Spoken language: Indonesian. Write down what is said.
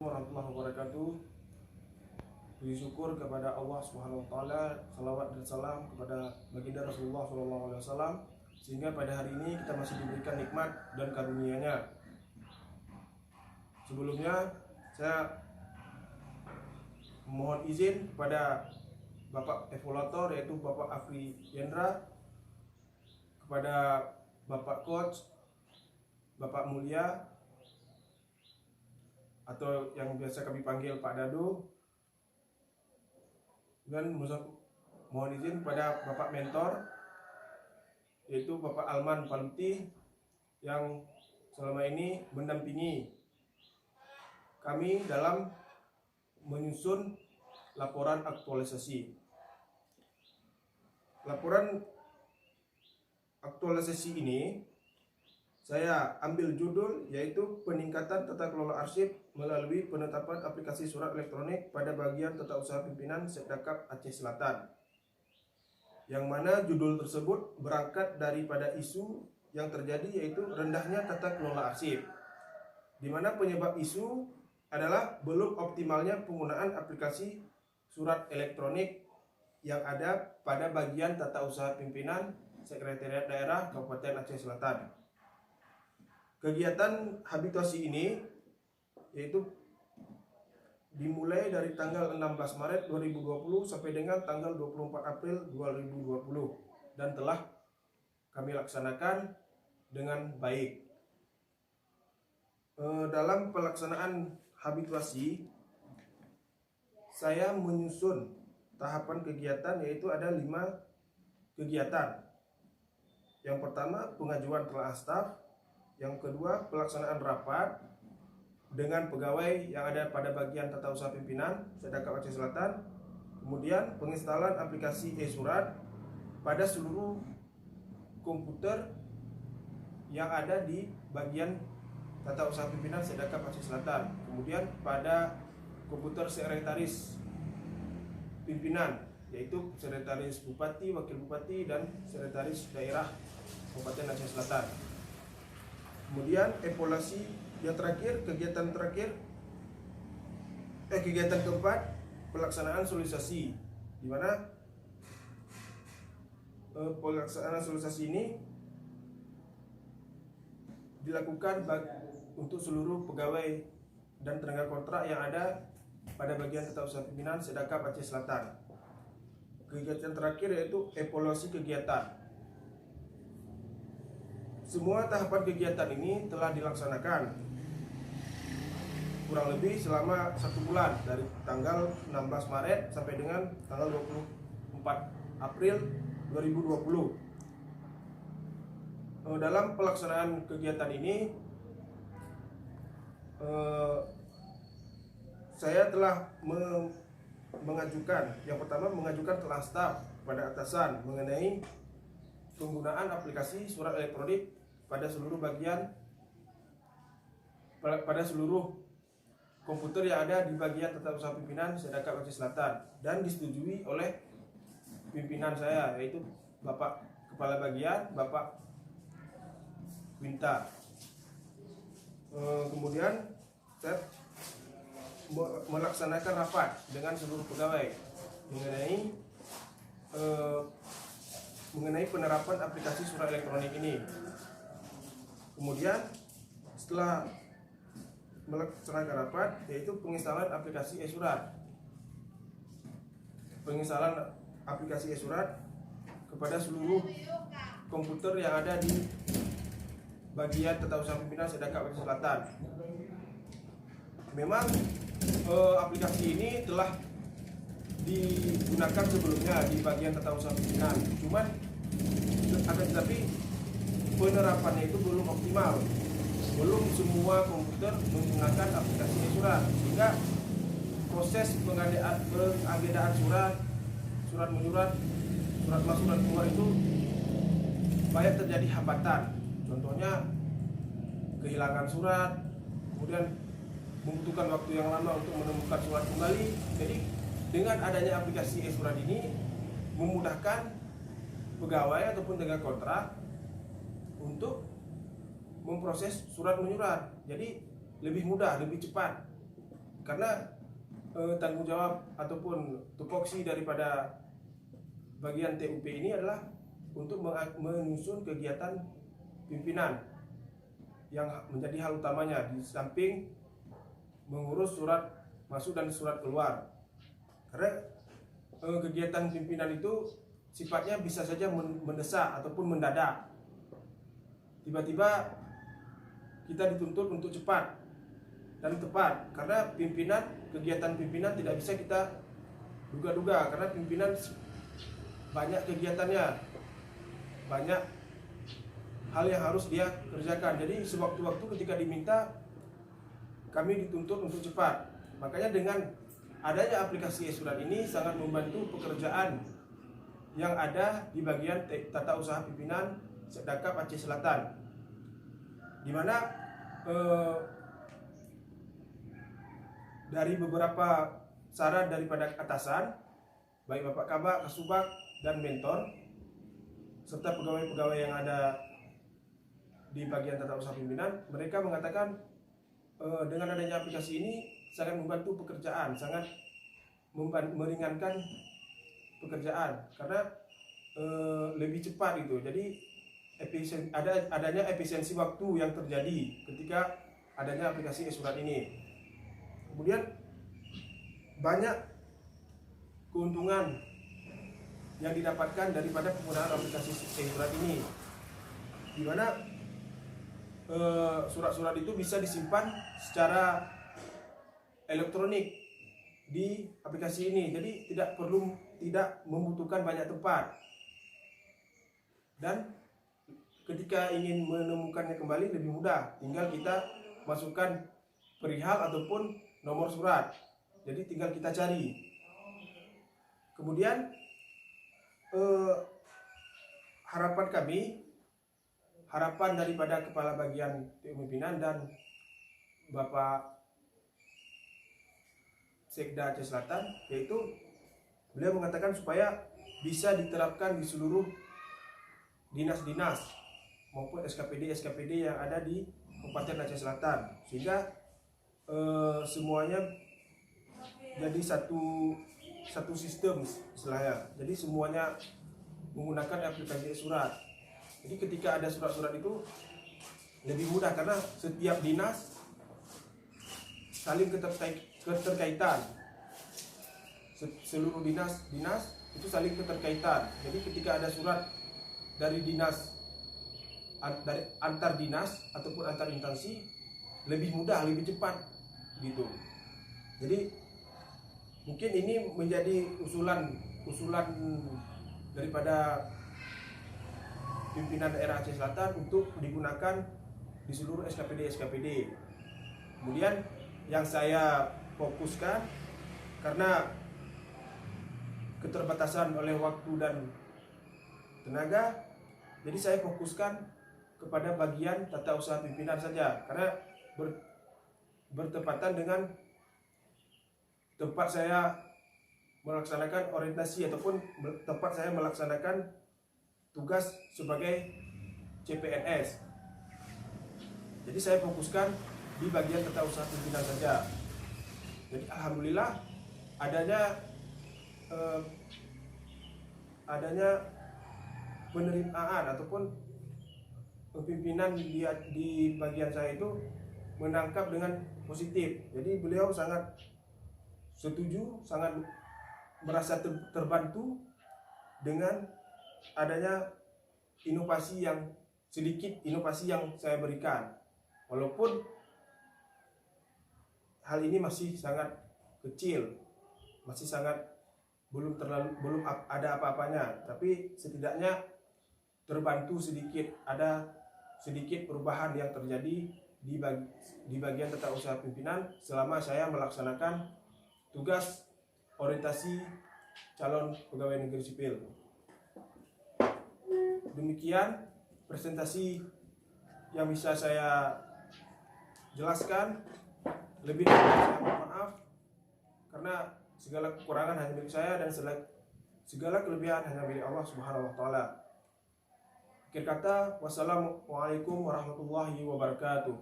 Warahmatullahi wabarakatuh. Puji syukur kepada Allah Subhanahu wa taala, salawat dan salam kepada baginda Rasulullah sallallahu alaihi wasallam, sehingga pada hari ini kita masih diberikan nikmat dan karunia-Nya. Sebelumnya saya mohon izin kepada Bapak evaluator, yaitu Bapak Afri Yendra, kepada Bapak Coach, Bapak Mulia, atau yang biasa kami panggil Pak Dado, dan mohon izin kepada Bapak Mentor, yaitu Bapak Alman Paluti, yang selama ini mendampingi kami dalam menyusun laporan aktualisasi. Laporan aktualisasi ini saya ambil judul yaitu peningkatan tata kelola arsip melalui penetapan aplikasi surat elektronik pada bagian tata usaha pimpinan Setdakap Aceh Selatan. Yang mana judul tersebut berangkat daripada isu yang terjadi, yaitu rendahnya tata kelola arsip, di mana penyebab isu adalah belum optimalnya penggunaan aplikasi surat elektronik yang ada pada bagian tata usaha pimpinan Sekretariat Daerah Kabupaten Aceh Selatan. Kegiatan habituasi ini yaitu dimulai dari tanggal 16 Maret 2020 sampai dengan tanggal 24 April 2020 dan telah kami laksanakan dengan baik. Dalam pelaksanaan habituasi, saya menyusun tahapan kegiatan, yaitu ada 5 kegiatan. Yang pertama, pengajuan telah staf. Yang kedua, pelaksanaan rapat dengan pegawai yang ada pada bagian tata usaha pimpinan Setdakap Aceh Selatan. Kemudian penginstalan aplikasi e-surat pada seluruh komputer yang ada di bagian tata usaha pimpinan Setdakap Aceh Selatan. Kemudian pada komputer sekretaris pimpinan, yaitu sekretaris bupati, wakil bupati, dan sekretaris daerah Kabupaten Aceh Selatan. Kemudian evaluasi yang terakhir, kegiatan keempat, pelaksanaan sosialisasi, di mana pelaksanaan sosialisasi ini dilakukan untuk seluruh pegawai dan tenaga kontrak yang ada pada bagian tata usaha pimpinan Setdakap Aceh Selatan. Kegiatan terakhir yaitu evaluasi kegiatan. Semua tahapan kegiatan ini telah dilaksanakan kurang lebih selama 1 bulan, dari tanggal 16 Maret sampai dengan tanggal 24 April 2020. Dalam pelaksanaan kegiatan ini, saya telah mengajukan, yang pertama mengajukan telah staf pada atasan mengenai penggunaan aplikasi surat elektronik pada seluruh komputer yang ada di bagian tata usaha pimpinan Setdakap Aceh Selatan, dan disetujui oleh pimpinan saya, yaitu Bapak Kepala Bagian, Bapak Winta. Kemudian saya melaksanakan rapat dengan seluruh pegawai mengenai penerapan aplikasi surat elektronik ini. Kemudian setelah melaksanakan rapat, yaitu penginstalan aplikasi e-surat. Penginstalan aplikasi e-surat kepada seluruh komputer yang ada di bagian tata usaha pimpinan Setdakap Aceh Selatan. Memang aplikasi ini telah digunakan sebelumnya di bagian tata usaha pimpinan, cuman akan tetapi penerapannya itu belum optimal. Belum semua komputer menggunakan aplikasi e-surat, sehingga proses pengadaan surat menyurat, surat masuk dan keluar itu banyak terjadi hambatan. Contohnya kehilangan surat, kemudian membutuhkan waktu yang lama untuk menemukan surat kembali. Jadi dengan adanya aplikasi e-surat ini memudahkan pegawai ataupun tenaga kontrak untuk memproses surat menyurat. Jadi lebih mudah, lebih cepat. karena tanggung jawab ataupun tupoksi daripada bagian TUP ini adalah untuk menyusun kegiatan pimpinan yang menjadi hal utamanya, di samping mengurus surat masuk dan surat keluar. Karena kegiatan pimpinan itu sifatnya bisa saja mendesak ataupun mendadak. Tiba-tiba kita dituntut untuk cepat dan tepat, karena kegiatan pimpinan tidak bisa kita duga-duga, karena pimpinan banyak kegiatannya, banyak hal yang harus dia kerjakan. Jadi sewaktu-waktu ketika diminta, kami dituntut untuk cepat. Makanya dengan adanya aplikasi e-surat ini sangat membantu pekerjaan yang ada di bagian tata usaha pimpinan Sekdakap Aceh Selatan, di mana dari beberapa saran daripada atasan, baik Bapak Kabak, Kasubag, dan mentor, serta pegawai-pegawai yang ada di bagian tata usaha pimpinan, mereka mengatakan dengan adanya aplikasi ini sangat membantu pekerjaan, sangat meringankan pekerjaan, karena lebih cepat gitu. Jadi adanya efisiensi waktu yang terjadi ketika adanya aplikasi e-surat ini. Kemudian banyak keuntungan yang didapatkan daripada penggunaan aplikasi e-surat ini, di mana surat-surat itu bisa disimpan secara elektronik di aplikasi ini. Jadi tidak membutuhkan banyak tempat, dan ketika ingin menemukannya kembali lebih mudah, tinggal kita masukkan perihal ataupun nomor surat, jadi tinggal kita cari. Kemudian harapan daripada Kepala Bagian Pimpinan dan Bapak Sekda Aceh Selatan, yaitu beliau mengatakan supaya bisa diterapkan di seluruh dinas-dinas maupun SKPD yang ada di Kabupaten Aceh Selatan, sehingga semuanya jadi satu sistem istilahnya. Jadi semuanya menggunakan aplikasi surat. Jadi ketika ada surat-surat itu lebih mudah, karena setiap dinas saling keterkaitan. Seluruh dinas itu saling keterkaitan. Jadi ketika ada surat dari dinas, dari antar dinas ataupun antar instansi, lebih mudah, lebih cepat gitu. Jadi mungkin ini menjadi usulan daripada pimpinan daerah Aceh Selatan untuk digunakan di seluruh SKPD. Kemudian yang saya fokuskan, karena keterbatasan oleh waktu dan tenaga, jadi saya fokuskan kepada bagian tata usaha pimpinan saja, karena bertepatan dengan tempat saya melaksanakan orientasi ataupun tempat saya melaksanakan tugas sebagai CPNS. Jadi saya fokuskan di bagian tata usaha pimpinan saja. Jadi alhamdulillah adanya penerimaan ataupun pimpinan di bagian saya itu menangkap dengan positif. Jadi beliau sangat setuju, sangat merasa terbantu dengan adanya inovasi yang saya berikan. Walaupun hal ini masih sangat kecil, masih sangat belum ada apa-apanya, tapi setidaknya terbantu sedikit, ada sedikit perubahan yang terjadi di bagian tata usaha pimpinan selama saya melaksanakan tugas orientasi calon pegawai negeri sipil. Demikian presentasi yang bisa saya jelaskan. Lebih dari saya mohon maaf, karena segala kekurangan hanya milik saya dan segala kelebihan hanya milik Allah Subhanahu wa taala. Akhir kata, wassalamualaikum warahmatullahi wabarakatuh.